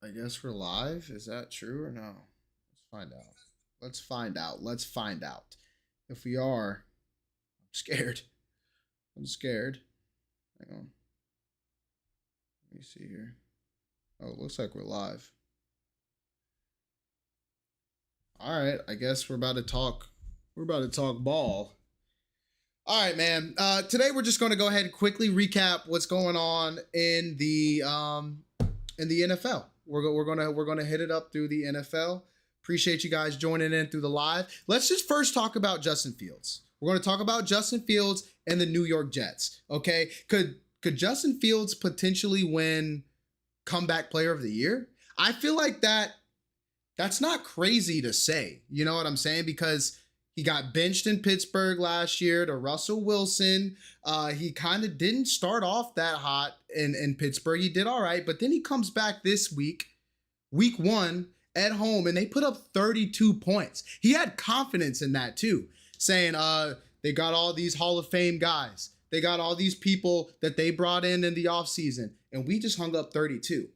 I guess we're live. Is that true or no? Let's find out. Let's find out. Let's find out. If we are, I'm scared. I'm scared. Hang on. Let me see here. Oh, it looks like we're live. All right, I guess we're about to talk. We're about to talk ball. All right, man. Today we're just going to go ahead and quickly recap what's going on in the NFL. We're gonna hit it up through the NFL. Appreciate you guys joining in through the live. Let's just first talk about Justin Fields. We're going to talk about Justin Fields and the New York Jets. Okay, could Justin Fields potentially win Comeback Player of the Year? I feel like that's not crazy to say. You know what I'm saying? Because he got benched in Pittsburgh last year to Russell Wilson. He kind of didn't start off that hot in Pittsburgh. He did all right, but then he comes back this week, week 1 at home, and they put up 32 points. He had confidence in that too, saying they got all these Hall of Fame guys. They got all these people that they brought in the offseason, and we just hung up 32.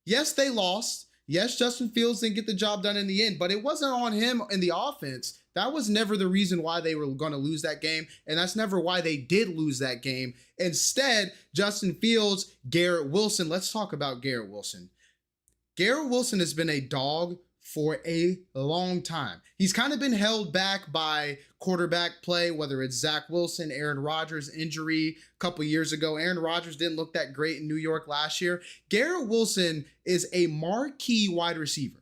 Yes, they lost. Yes, Justin Fields didn't get the job done in the end, but it wasn't on him in the offense. That was never the reason why they were going to lose that game, and that's never why they did lose that game. Instead, Justin Fields, Garrett Wilson. Let's talk about Garrett Wilson. Garrett Wilson has been a dog for a long time. He's kind of been held back by quarterback play, whether it's Zach Wilson, Aaron Rodgers' injury a couple years ago. Aaron Rodgers didn't look that great in New York last year. Garrett Wilson is a marquee wide receiver.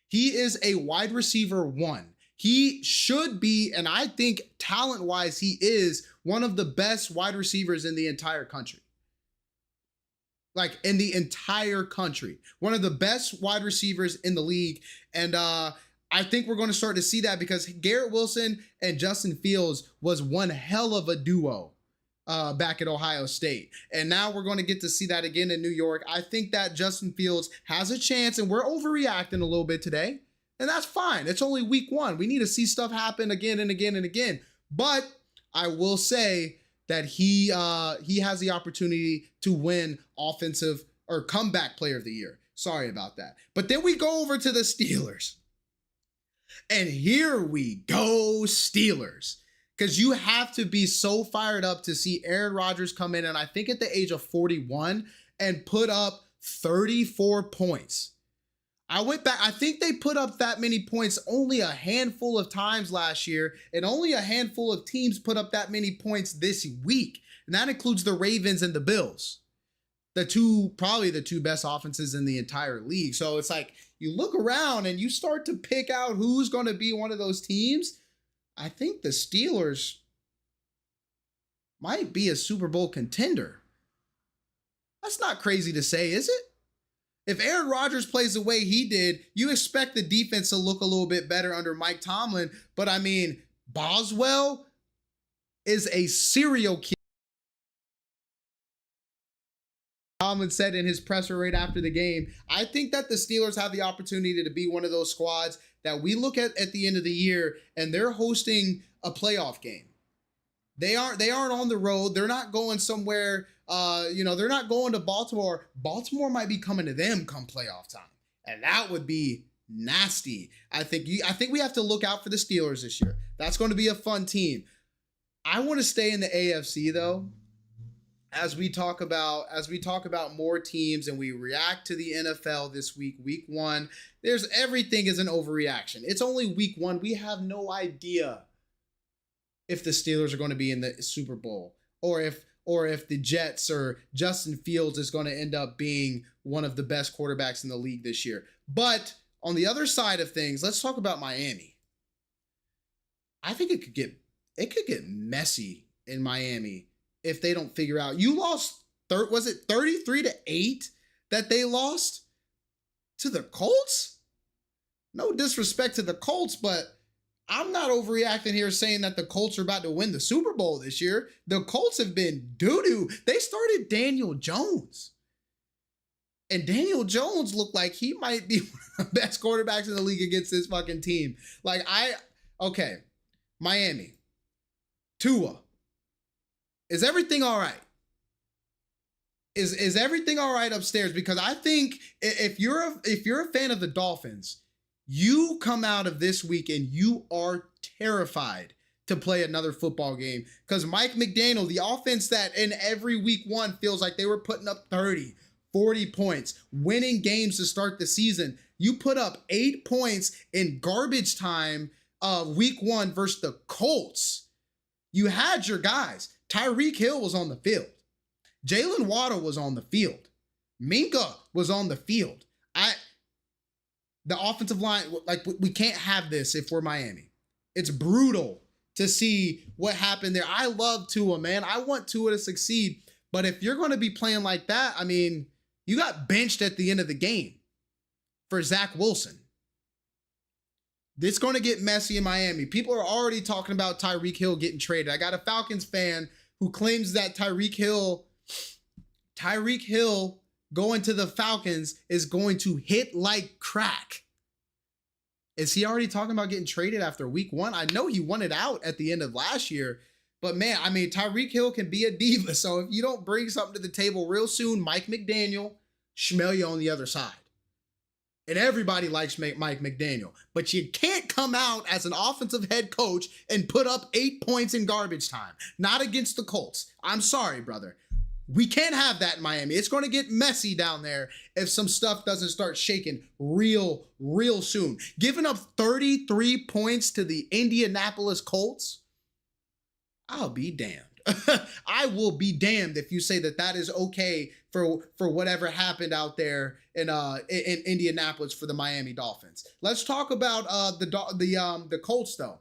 He is a wide receiver 1. He should be, and I think talent-wise, he is one of the best wide receivers in the entire country. Like, in the entire country. One of the best wide receivers in the league. And I think we're going to start to see that because Garrett Wilson and Justin Fields was one hell of a duo back at Ohio State. And now we're going to get to see that again in New York. I think that Justin Fields has a chance, and we're overreacting a little bit today. And that's fine. It's only week 1. We need to see stuff happen again and again and again. But I will say that he has the opportunity to win offensive or comeback player of the year. Sorry about that. But then we go over to the Steelers. And here we go, Steelers. Because you have to be so fired up to see Aaron Rodgers come in, and I think at the age of 41, and put up 34 points. I went back, I think they put up that many points only a handful of times last year, and only a handful of teams put up that many points this week. And that includes the Ravens and the Bills. Probably the two best offenses in the entire league. So it's like, you look around and you start to pick out who's going to be one of those teams. I think the Steelers might be a Super Bowl contender. That's not crazy to say, is it? If Aaron Rodgers plays the way he did, you expect the defense to look a little bit better under Mike Tomlin. But I mean, Boswell is a serial killer. Tomlin said in his presser right after the game, I think that the Steelers have the opportunity to be one of those squads that we look at the end of the year, and they're hosting a playoff game. They aren't on the road. They're not going somewhere. They're not going to Baltimore. Baltimore might be coming to them come playoff time, and that would be nasty. I think we have to look out for the Steelers this year. That's going to be a fun team. I want to stay in the AFC though. As we talk about more teams and we react to the NFL this week, week 1, everything is an overreaction. It's only week 1. We have no idea if the Steelers are going to be in the Super Bowl, or if the Jets or Justin Fields is going to end up being one of the best quarterbacks in the league this year. But on the other side of things, let's talk about Miami. I think it could get messy in Miami if they don't figure out. You lost, was it 33-8 that they lost to the Colts? No disrespect to the Colts, but I'm not overreacting here saying that the Colts are about to win the Super Bowl this year. The Colts have been doo-doo. They started Daniel Jones. And Daniel Jones looked like he might be one of the best quarterbacks in the league against this fucking team. Okay, Miami. Tua. Is everything all right? Is everything all right upstairs? Because I think if you're a fan of the Dolphins, you come out of this weekend, you are terrified to play another football game, because Mike McDaniel, the offense that in every week one feels like they were putting up 30, 40 points, winning games to start the season. You put up 8 points in garbage time week one versus the Colts. You had your guys. Tyreek Hill was on the field. Jalen Waddle was on the field. Minka was on the field. The offensive line, like, we can't have this if we're Miami. It's brutal to see what happened there. I love Tua, man. I want Tua to succeed. But if you're going to be playing like that, I mean, you got benched at the end of the game for Zach Wilson. It's going to get messy in Miami. People are already talking about Tyreek Hill getting traded. I got a Falcons fan who claims that Tyreek Hill going to the Falcons is going to hit like crack. Is he already talking about getting traded after week one? I know he wanted out at the end of last year, but man, I mean, Tyreek Hill can be a diva. So if you don't bring something to the table real soon, Mike McDaniel, smell you on the other side. And everybody likes Mike McDaniel, but you can't come out as an offensive head coach and put up 8 points in garbage time. Not against the Colts. I'm sorry, brother. We can't have that in Miami. It's going to get messy down there if some stuff doesn't start shaking real soon. Giving up 33 points to the Indianapolis Colts, I'll be damned. I will be damned if you say that is okay for whatever happened out there in Indianapolis for the Miami Dolphins. Let's talk about the Colts though.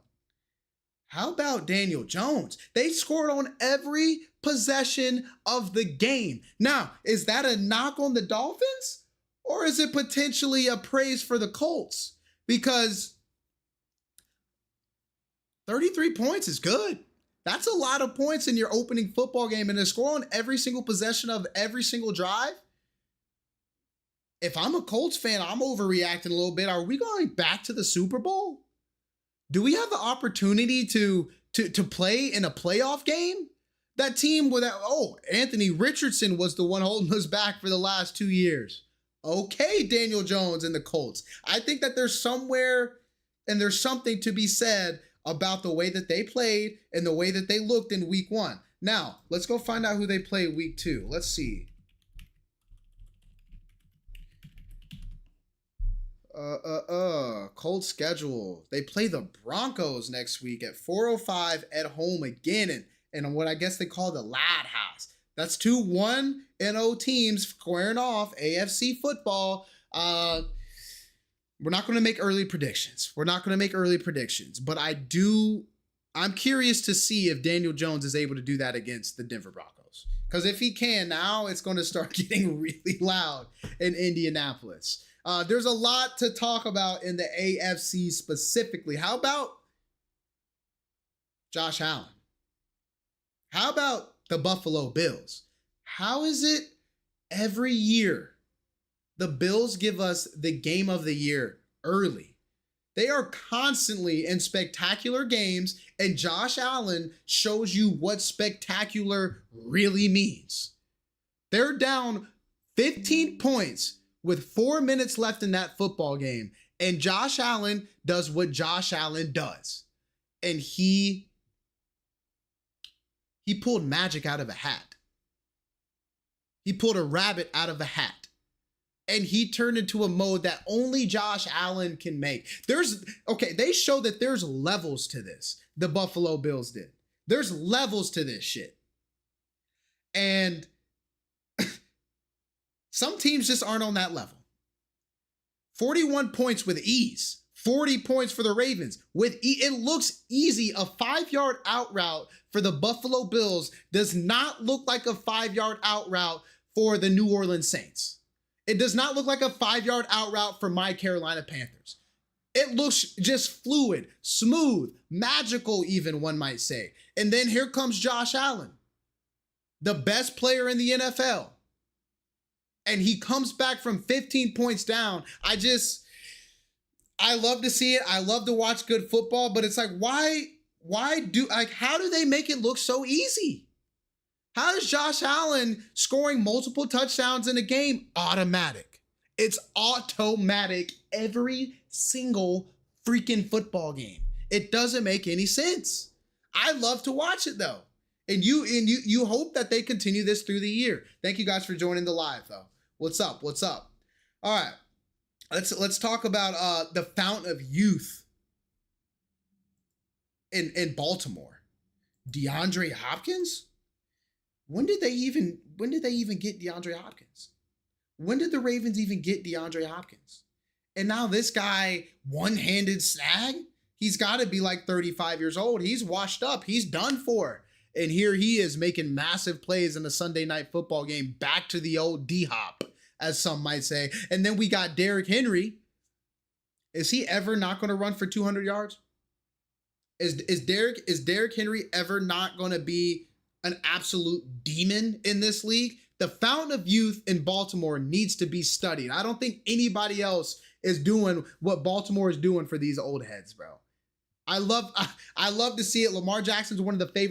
How about Daniel Jones? They scored on every possession of the game. Now, is that a knock on the Dolphins, or is it potentially a praise for the Colts? Because 33 points is good. That's a lot of points in your opening football game, and to score on every single possession of every single drive. If I'm a Colts fan, I'm overreacting a little bit. Are we going back to the Super Bowl? Do we have the opportunity to play in a playoff game? That team without, Anthony Richardson was the one holding us back for the last 2 years. Okay, Daniel Jones and the Colts. I think that there's somewhere and there's something to be said about the way that they played and the way that they looked in week one. Now, let's go find out who they play week two. Let's see. Cold schedule. They play the Broncos next week at 4:05 at home again, and what I guess they call the Lad House. That's 2 1-0 teams squaring off AFC football. We're not going to make early predictions. But I'm curious to see if Daniel Jones is able to do that against the Denver Broncos. Because if he can now, it's going to start getting really loud in Indianapolis. There's a lot to talk about in the AFC specifically. How about Josh Allen? How about the Buffalo Bills? How is it every year the Bills give us the game of the year early? They are constantly in spectacular games, and Josh Allen shows you what spectacular really means. They're down 15 points with 4 minutes left in that football game, and Josh Allen does what Josh Allen does. And he pulled magic out of a hat. He pulled a rabbit out of a hat. And he turned into a mode that only Josh Allen can make. They show that there's levels to this. The Buffalo Bills did. There's levels to this shit. And some teams just aren't on that level. 41 points with ease. 40 points for the Ravens. It looks easy. A 5-yard out route for the Buffalo Bills does not look like a 5-yard out route for the New Orleans Saints. It does not look like a 5-yard out route for my Carolina Panthers. It looks just fluid, smooth, magical even, one might say. And then here comes Josh Allen, the best player in the NFL. And he comes back from 15 points down. I love to see it. I love to watch good football, but it's like, how do they make it look so easy? How is Josh Allen scoring multiple touchdowns in a game? Automatic. It's automatic every single freaking football game. It doesn't make any sense. I love to watch it though. And you hope that they continue this through the year. Thank you guys for joining the live though. What's up? What's up? All right. Let's talk about the fountain of youth in Baltimore. DeAndre Hopkins? When did they even get DeAndre Hopkins? When did the Ravens even get DeAndre Hopkins? And now this guy, one-handed snag, he's got to be like 35 years old. He's washed up. He's done for. And here he is making massive plays in a Sunday night football game, back to the old D-Hop, as some might say. And then we got Derrick Henry. Is he ever not going to run for 200 yards? Is Derrick Henry ever not going to be an absolute demon in this league? The fountain of youth in Baltimore needs to be studied. I don't think anybody else is doing what Baltimore is doing for these old heads, bro. I love to see it. Lamar Jackson's one of the favorite